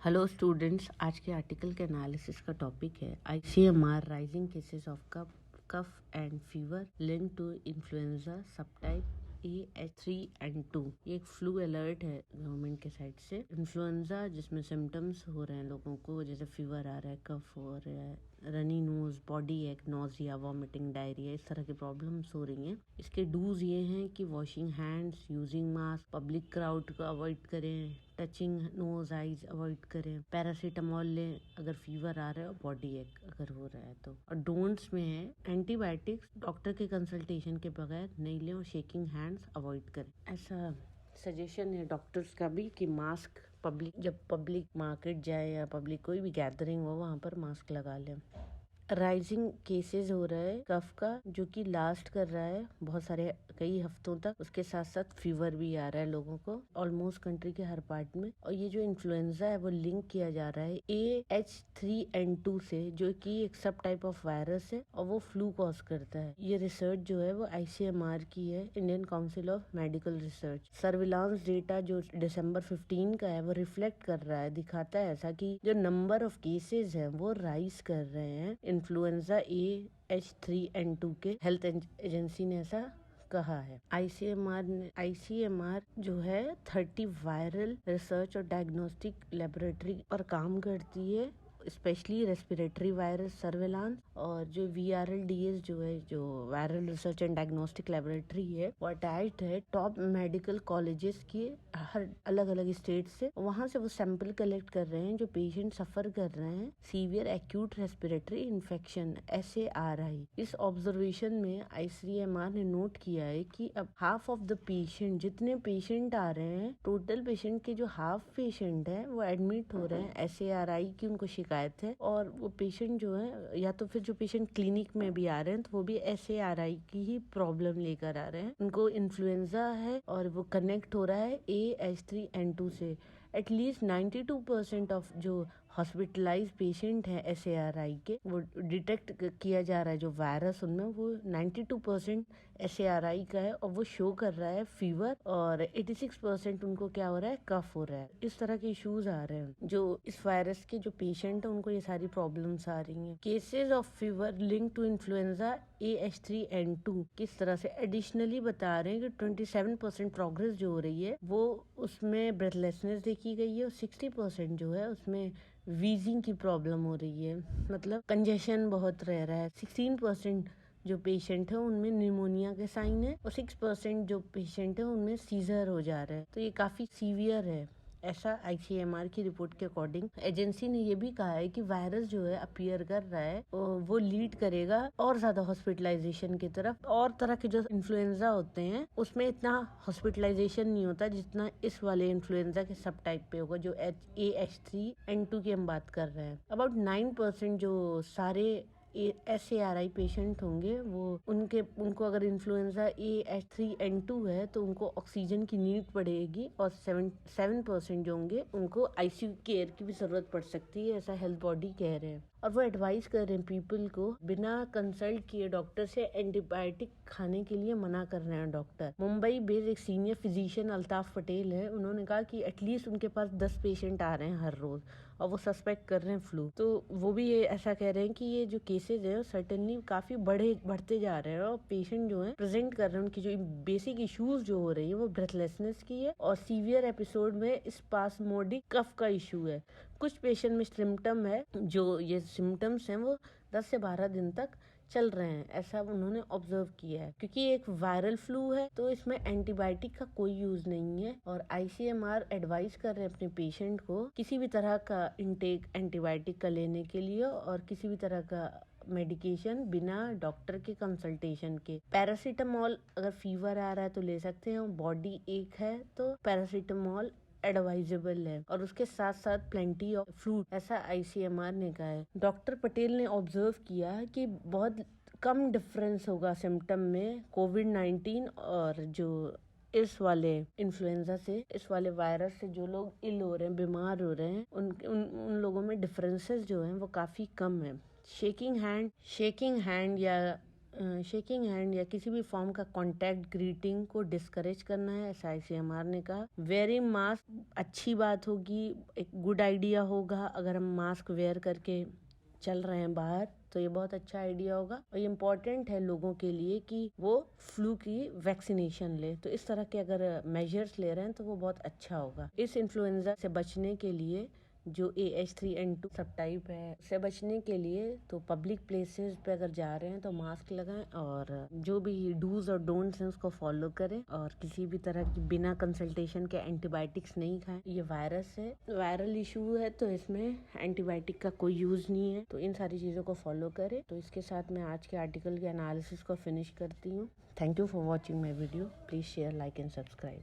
Hello students, आज के article के एनालिसिस का टॉपिक है ICMR rising cases of cough and fever link to influenza subtype AH3N2। ये एक फ्लू अलर्ट है गवर्नमेंट के साइड से। इन्फ्लुएंजा जिसमें सिम्टम्स हो रहे हैं लोगों को, जैसे फीवर आ रहा है, कफ हो रहा है, रनी नोज, बॉडी एक, नोजिया, वॉमिटिंग, डायरिया, इस तरह की प्रॉब्लम्स हो रही हैं। इसके डूज ये हैं कि washing hands, using mask, public crowd को अवॉइड करें, टचिंग नोज आईज अवॉइड करें, पैरासीटामोल लें अगर फीवर आ रहा है और बॉडी एक अगर हो रहा है तो। और डोंट्स में है एंटीबायोटिक्स डॉक्टर के कंसल्टेशन के बगैर नहीं लें और शेकिंग हैंड्स अवॉइड करें। ऐसा सजेशन है डॉक्टर्स का भी कि मास्क जब पब्लिक मार्केट जाए या पब्लिक कोई भी गैदरिंग हो वहाँ पर मास्क लगा लें। राइजिंग केसेस हो रहा है कफ का, जो कि लास्ट कर रहा है बहुत सारे कई हफ्तों तक। उसके साथ साथ फीवर भी आ रहा है लोगों को ऑलमोस्ट कंट्री के हर पार्ट में। और ये जो इन्फ्लुएंजा है वो लिंक किया जा रहा है AH3N2 से, जो कि एक सब टाइप ऑफ वायरस है और वो फ्लू कॉज करता है। ये रिसर्च जो है वो ICMR की है, Indian council of medical research. Surveillance data जो December 15 का है वो रिफ्लेक्ट कर रहा है, दिखाता है ऐसा कि जो नंबर ऑफ केसेस है वो राइज कर रहे हैं इन्फ्लुएंजा AH3N2 के। हेल्थ एजेंसी ने ऐसा कहा है। ICMR जो है 30 वायरल रिसर्च और डायग्नोस्टिक लेबोरेटरी पर काम करती है, स्पेशली रेस्पिरेटरी वायरस सर्वेलांस। और जो VRLDS जो है, जो viral research and diagnostic laboratory है, वो अटैच्ड है टॉप मेडिकल कॉलेजेस की हर अलग अलग स्टेट से। वहाँ से वो सैंपल कलेक्ट कर रहे हैं जो पेशेंट सफर कर रहे हैं severe acute respiratory infection SARI। इस ऑब्जर्वेशन में ICMR ने नोट किया है कि अब हाफ ऑफ द पेशेंट, जितने पेशेंट आ रहे हैं, टोटल पेशेंट के जो हाफ पेशेंट है वो एडमिट हो रहे हैं SARI की उनको शिकायत है। और वो पेशेंट जो है, या तो फिर जो पेशेंट क्लिनिक में भी आ रहे हैं तो वो भी SARI की ही प्रॉब्लम लेकर आ रहे हैं। उनको इन्फ्लुएंजा है और वो कनेक्ट हो रहा है AH3N2 से। एटलीस्ट 92% ऑफ जो हॉस्पिटलाइज पेशेंट हैं SARI के, वो डिटेक्ट किया जा रहा है जो वायरस उनमें, वो 92% SARI का है और वो शो कर रहा है फीवर। और 86% उनको क्या हो रहा है, कफ हो रहा है। इस तरह के इश्यूज आ रहे हैं। जो इस वायरस के जो पेशेंट है उनको ये सारी प्रॉब्लम्स आ रही हैं। Cases of fever link to influenza AH3N2 किस तरह से एडिशनली बता रहे हैं कि 27% प्रोग्रेस जो हो रही है वो उसमें ब्रेथलेसनेस देखी गई है और 60% जो है उसमें वीजिंग की प्रॉब्लम हो रही है, मतलब कंजेशन बहुत रह रहा है। 16% जो पेशेंट है उनमें निमोनिया के साइन है और 6% जो पेशेंट है उनमें सीजर हो जा रहा है। तो ये काफी सीवियर है, ऐसा ICMR की रिपोर्ट के अकॉर्डिंग। एजेंसी ने ये भी कहा है कि वायरस जो है अपीयर कर रहा है वो लीड करेगा और ज्यादा हॉस्पिटलाइजेशन की तरफ। और तरह के जो इन्फ्लुएंजा होते हैं उसमें इतना हॉस्पिटलाइजेशन नहीं होता जितना इस वाले इन्फ्लुएंजा के सब टाइप पे होगा, जो AH3N2 की हम बात कर रहे हैं। अबाउट 9% जो सारे SARI पेशेंट होंगे वो उनको अगर इन्फ्लुएंजा AH3N2 है तो उनको ऑक्सीजन की नीड पड़ेगी। और 7% जो होंगे उनको ICU केयर की भी जरूरत पड़ सकती है, ऐसा हेल्थ बॉडी कह रहे हैं। और वो एडवाइस कर रहे हैं पीपल को बिना कंसल्ट किए डॉक्टर से एंटीबायोटिक खाने के लिए मना कर रहे हैं डॉक्टर। मुंबई बेस्ड एक सीनियर फिजिशियन अल्ताफ पटेल है, उन्होंने कहा कि एटलीस्ट उनके पास 10 पेशेंट आ रहे हैं हर रोज और वो सस्पेक्ट कर रहे हैं फ्लू। तो वो भी ये ऐसा कह रहे हैं कि ये जो केसेज है सर्टेनली काफी बढ़ते जा रहे हैं और पेशेंट जो है प्रेजेंट कर रहे हैं, उनकी जो बेसिक इश्यूज जो हो रही है वो ब्रेथलेसनेस की है और सीवियर एपिसोड में स्पास्मोडिक कफ का इशू है। कुछ पेशेंट में सिम्टम है, जो ये सिम्टम्स हैं वो 10 से 12 दिन तक चल रहे हैं, ऐसा उन्होंने ऑब्जर्व किया है। क्योंकि एक वायरल फ्लू है तो इसमें एंटीबायोटिक का कोई यूज नहीं है और ICMR एडवाइस कर रहे हैं अपने पेशेंट को किसी भी तरह का इनटेक एंटीबायोटिक का लेने के लिए और किसी भी तरह का मेडिकेशन बिना डॉक्टर के कंसल्टेशन के। पैरासीटामोल अगर फीवर आ रहा है तो ले सकते हैं, बॉडी एक है तो पैरासीटामोल एडवाइजेबल है, और उसके साथ साथ प्लेंटी ऑफ फ्रूट, ऐसा ICMR ने कहा है। डॉक्टर पटेल ने ऑब्जर्व किया कि बहुत कम डिफरेंस होगा सिम्टम में कोविड-19 और जो इस वाले इन्फ्लुएंजा से, इस वाले वायरस से जो लोग इल हो रहे हैं, बीमार हो रहे हैं, उन लोगों में डिफरेंसेस जो हैं वो काफी कम है। शेकिंग हैंड या शेकिंग हैंड या किसी भी फॉर्म का कॉन्टैक्ट ग्रीटिंग को डिस्करेज करना है, ऐसा ICMR ने कहा। वेयरिंग मास्क अच्छी बात होगी, एक गुड आइडिया होगा। अगर हम मास्क वेयर करके चल रहे हैं बाहर तो ये बहुत अच्छा आइडिया होगा, और ये इम्पोर्टेंट है लोगों के लिए कि वो फ्लू की वैक्सीनेशन ले। तो इस तरह के अगर मेजर्स ले रहे हैं तो वो बहुत अच्छा होगा। इस इन्फ्लुएंजा से बचने के लिए, जो AH3N2 सब टाइप है, उससे बचने के लिए तो पब्लिक प्लेसेस पे अगर जा रहे हैं तो मास्क लगाएं, और जो भी डूज और डोंट्स हैं उसको फॉलो करें, और किसी भी तरह की बिना कंसल्टेशन के एंटीबायोटिक्स नहीं खाएं। ये वायरस है, वायरल इशू है, तो इसमें एंटीबायोटिक का कोई यूज नहीं है। तो इन सारी चीजों को फॉलो करें। तो इसके साथ मैं आज के आर्टिकल के एनालिसिस को फिनिश करती हूँ। Thank you for watching my video. Please share, like and subscribe.